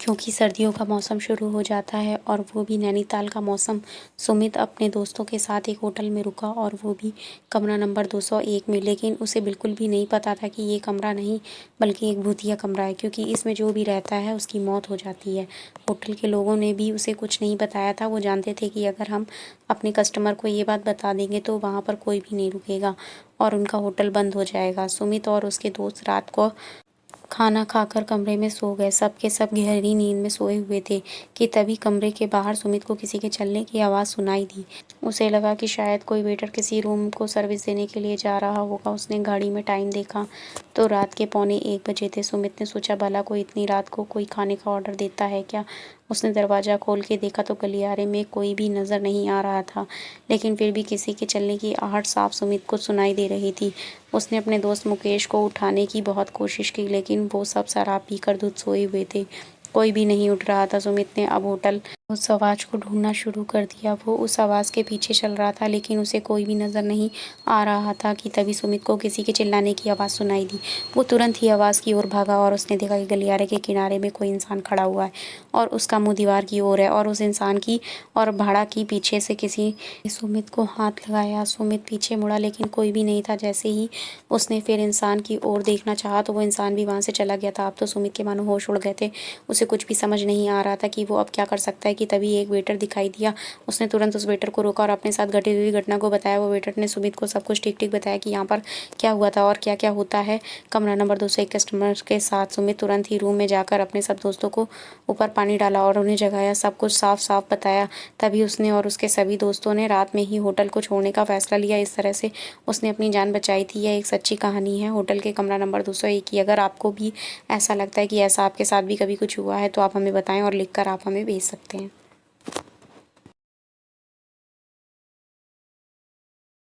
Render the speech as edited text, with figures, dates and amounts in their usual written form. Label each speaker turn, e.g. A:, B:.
A: क्योंकि सर्दियों का मौसम शुरू हो जाता है और वो भी नैनीताल का मौसम। सुमित अपने दोस्तों के साथ एक होटल में रुका और वो भी कमरा नंबर 201 में। लेकिन उसे बिल्कुल भी नहीं पता था कि ये कमरा नहीं बल्कि एक भूतिया कमरा है, क्योंकि इसमें जो भी रहता है उसकी मौत हो जाती है। होटल के लोगों ने भी उसे कुछ नहीं बताया था। वो जानते थे कि अगर हम अपने कस्टमर को ये बात बता देंगे तो वहाँ पर कोई भी नहीं रुकेगा और उनका होटल बंद हो जाएगा। सुमित और उसके दोस्त रात को खाना खाकर कमरे में सो गए। सब के सब गहरी नींद में सोए हुए थे कि तभी कमरे के बाहर सुमित को किसी के चलने की आवाज़ सुनाई दी। उसे लगा कि शायद कोई वेटर किसी रूम को सर्विस देने के लिए जा रहा होगा। उसने घड़ी में टाइम देखा तो रात के 1:45 थे। सुमित ने सोचा, भला कोई इतनी रात को कोई खाने का ऑर्डर देता है क्या। उसने दरवाज़ा खोल के देखा तो गलियारे में कोई भी नज़र नहीं आ रहा था, लेकिन फिर भी किसी के चलने की आहट साफ सुमित को सुनाई दे रही थी। उसने अपने दोस्त मुकेश को उठाने की बहुत कोशिश की, लेकिन वो सब शराब पीकर धुत सोए हुए थे। कोई भी नहीं उठ रहा था। सुमित ने अब होटल उस आवाज़ को ढूंढना शुरू कर दिया। वो उस आवाज़ के पीछे चल रहा था, लेकिन उसे कोई भी नज़र नहीं आ रहा था कि तभी सुमित को किसी के चिल्लाने की आवाज़ सुनाई दी। वो तुरंत ही आवाज़ की ओर भागा और उसने देखा कि गलियारे के किनारे में कोई इंसान खड़ा हुआ है और उसका मुंह दीवार की ओर है और उस इंसान की और भाड़ा की पीछे से किसी ने सुमित को हाथ लगाया। सुमित पीछे मुड़ा, लेकिन कोई भी नहीं था। जैसे ही उसने फिर इंसान की ओर देखना चाहा तो वो इंसान भी वहाँ से चला गया था। अब तो सुमित के मानो होश उड़ गए थे। उसे कुछ भी समझ नहीं आ रहा था कि वो अब क्या कर सकता है कि तभी एक वेटर दिखाई दिया। उसने तुरंत उस वेटर को रोका और अपने साथ घटी हुई घटना को बताया। वो वेटर ने सुमित को सब कुछ ठीक-ठीक बताया कि यहाँ पर क्या हुआ था और क्या-क्या होता है कमरा नंबर 201 कस्टमर के साथ। सुमित तुरंत ही रूम में जाकर अपने सब दोस्तों को ऊपर पानी डाला और उन्हें जगाया, सब कुछ साफ-साफ बताया। तभी उसने और उसके सभी दोस्तों ने रात में ही होटल को छोड़ने का फैसला लिया। इस तरह से उसने अपनी जान बचाई थी। यह एक सच्ची कहानी है होटल के कमरा नंबर 201 की। अगर आपको भी ऐसा लगता है कि ऐसा आपके साथ भी कभी कुछ हुआ है तो आप हमें बताएं और लिखकर आप हमें भेज सकते हैं।